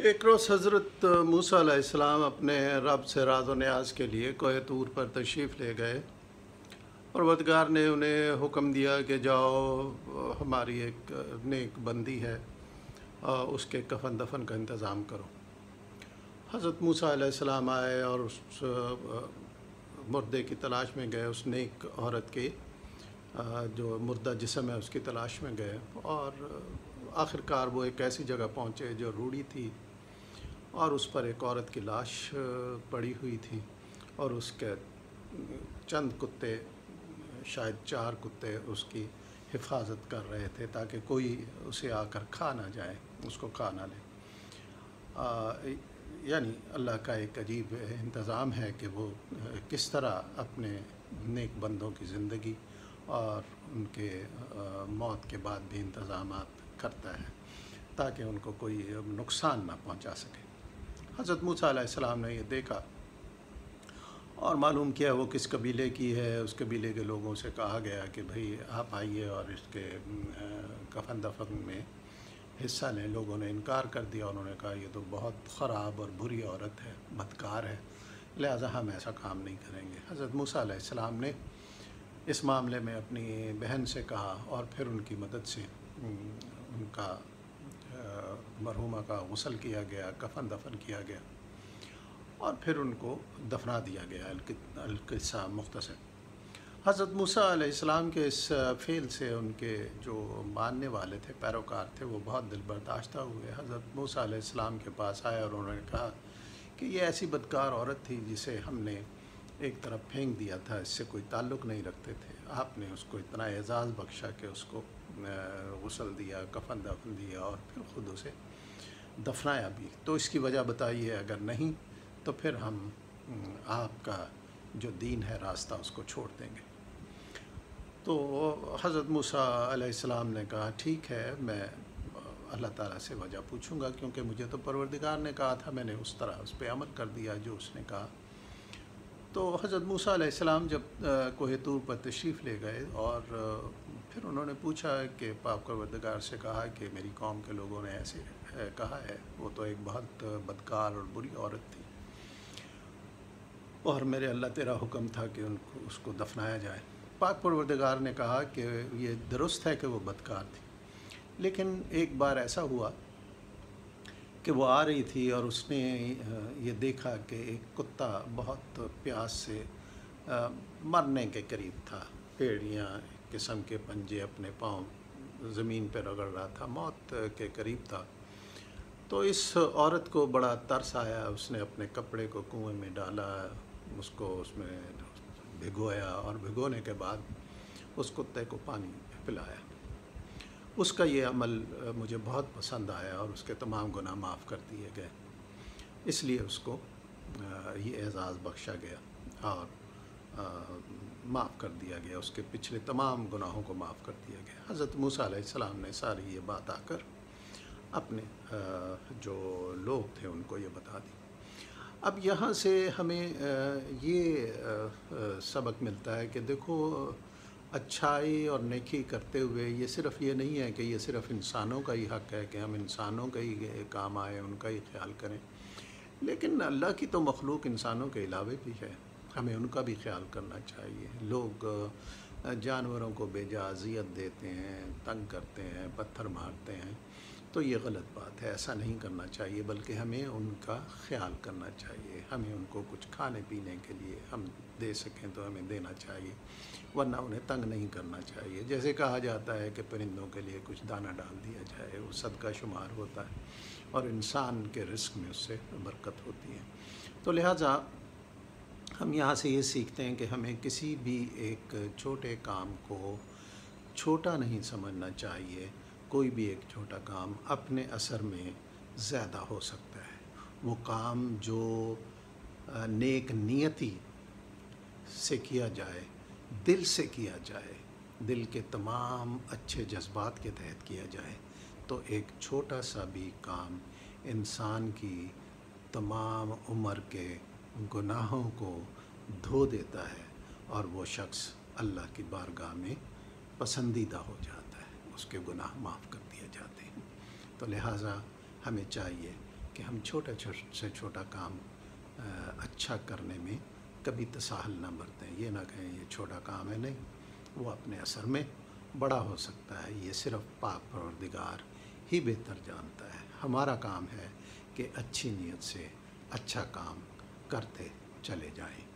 ایک روز حضرت موسیٰ علیہ السلام اپنے رب سے راز و نیاز کے لیے کوہ طور پر تشریف لے گئے، اور پروردگار نے انہیں حکم دیا کہ جاؤ، ہماری ایک نیک بندی ہے، اس کے کفن دفن کا انتظام کرو۔ حضرت موسیٰ علیہ السلام آئے اور اس مردے کی تلاش میں گئے، اس نیک عورت کے جو مردہ جسم ہے اس کی تلاش میں گئے، اور آخر کار وہ ایک ایسی جگہ پہنچے جو روڑی تھی، اور اس پر ایک عورت کی لاش پڑی ہوئی تھی، اور اس کے چند کتے، شاید 4 کتے اس کی حفاظت کر رہے تھے تاکہ کوئی اسے آ کر کھا نہ جائے، اس کو کھا نہ لے۔ یعنی اللہ کا ایک عجیب انتظام ہے کہ وہ کس طرح اپنے نیک بندوں کی زندگی اور ان کے موت کے بعد بھی انتظامات کرتا ہے تاکہ ان کو کوئی نقصان نہ پہنچا سکے۔ حضرت موسیٰ علیہ السلام نے یہ دیکھا اور معلوم کیا وہ کس قبیلے کی ہے۔ اس قبیلے کے لوگوں سے کہا گیا کہ بھئی آپ آئیے اور اس کے کفن دفن میں حصہ لیں۔ لوگوں نے انکار کر دیا، انہوں نے کہا یہ تو بہت خراب اور بری عورت ہے، بدکار ہے، لہٰذا ہم ایسا کام نہیں کریں گے۔ حضرت موسیٰ علیہ السلام نے اس معاملے میں اپنی بہن سے کہا، اور پھر ان کی مدد سے ان کا مرحومہ کا غسل کیا گیا، کفن دفن کیا گیا، اور پھر ان کو دفنا دیا گیا۔ القصہ مختصر۔ حضرت موسیٰ علیہ السلام کے اس فعل سے ان کے جو ماننے والے تھے، پیروکار تھے، وہ بہت دل برداشتہ ہوئے۔ حضرت موسیٰ علیہ السلام کے پاس آئے اور انہوں نے کہا کہ یہ ایسی بدکار عورت تھی جسے ہم نے ایک طرف پھینک دیا تھا، اس سے کوئی تعلق نہیں رکھتے تھے، آپ نے اس کو اتنا اعزاز بخشا کہ اس کو غسل دیا، کفن دفن دیا، اور پھر خود اسے دفنایا بھی، تو اس کی وجہ بتائیے، اگر نہیں تو پھر ہم آپ کا جو دین ہے، راستہ، اس کو چھوڑ دیں گے۔ تو حضرت موسیٰ علیہ السلام نے کہا ٹھیک ہے، میں اللہ تعالیٰ سے وجہ پوچھوں گا، کیونکہ مجھے تو پروردگار نے کہا تھا، میں نے اس طرح اس پہ عمل کر دیا جو اس نے کہا۔ تو حضرت موسیٰ علیہ السلام جب کوہ طور پر تشریف لے گئے، اور پھر انہوں نے پوچھا کہ پاک پروردگار سے کہا کہ میری قوم کے لوگوں نے ایسے کہا ہے، وہ تو ایک بہت بدکار اور بری عورت تھی، اور میرے اللہ تیرا حکم تھا کہ اس کو دفنایا جائے۔ پاک پروردگار نے کہا کہ یہ درست ہے کہ وہ بدکار تھی، لیکن ایک بار ایسا ہوا کہ وہ آ رہی تھی اور اس نے یہ دیکھا کہ ایک کتا بہت پیاس سے مرنے کے قریب تھا، پیڑیاں قسم کے پنجے اپنے پاؤں زمین پہ رگڑ رہا تھا، موت کے قریب تھا۔ تو اس عورت کو بڑا ترس آیا، اس نے اپنے کپڑے کو کنویں میں ڈالا، اس کو اس میں بھگویا، اور بھگونے کے بعد اس کتے کو پانی پلایا۔ اس کا یہ عمل مجھے بہت پسند آیا اور اس کے تمام گناہ معاف کر دیے گئے، اس لیے اس کو یہ اعزاز بخشا گیا اور معاف کر دیا گیا، اس کے پچھلے تمام گناہوں کو معاف کر دیا گیا۔ حضرت موسیٰ علیہ السلام نے ساری یہ بات آ کر اپنے جو لوگ تھے ان کو یہ بتا دی۔ اب یہاں سے ہمیں یہ سبق ملتا ہے کہ دیکھو، اچھائی اور نیکی کرتے ہوئے یہ صرف یہ نہیں ہے کہ یہ صرف انسانوں کا ہی حق ہے کہ ہم انسانوں کا ہی کام آئے، ان کا ہی خیال کریں، لیکن اللہ کی تو مخلوق انسانوں کے علاوہ بھی ہے، ہمیں ان کا بھی خیال کرنا چاہیے۔ لوگ جانوروں کو بے جا اذیت دیتے ہیں، تنگ کرتے ہیں، پتھر مارتے ہیں، تو یہ غلط بات ہے، ایسا نہیں کرنا چاہیے، بلکہ ہمیں ان کا خیال کرنا چاہیے، ہمیں ان کو کچھ کھانے پینے کے لیے ہم دے سکیں تو ہمیں دینا چاہیے، ورنہ انہیں تنگ نہیں کرنا چاہیے۔ جیسے کہا جاتا ہے کہ پرندوں کے لیے کچھ دانہ ڈال دیا جائے، وہ صدقہ شمار ہوتا ہے اور انسان کے رزق میں اس سے برکت ہوتی ہے۔ تو لہٰذا ہم یہاں سے یہ سیکھتے ہیں کہ ہمیں کسی بھی ایک چھوٹے کام کو چھوٹا نہیں سمجھنا چاہیے۔ کوئی بھی ایک چھوٹا کام اپنے اثر میں زیادہ ہو سکتا ہے۔ وہ کام جو نیک نیتی سے کیا جائے، دل سے کیا جائے، دل کے تمام اچھے جذبات کے تحت کیا جائے، تو ایک چھوٹا سا بھی کام انسان کی تمام عمر کے گناہوں کو دھو دیتا ہے، اور وہ شخص اللہ کی بارگاہ میں پسندیدہ ہو جاتا ہے، اس کے گناہ معاف کر دیے جاتے ہیں۔ تو لہٰذا ہمیں چاہیے کہ ہم چھوٹا سے چھوٹا کام اچھا کرنے میں کبھی تساہل نہ برتیں، یہ نہ کہیں یہ چھوٹا کام ہے، نہیں، وہ اپنے اثر میں بڑا ہو سکتا ہے، یہ صرف پاک پروردگار ہی بہتر جانتا ہے۔ ہمارا کام ہے کہ اچھی نیت سے اچھا کام کرتے چلے جائیں۔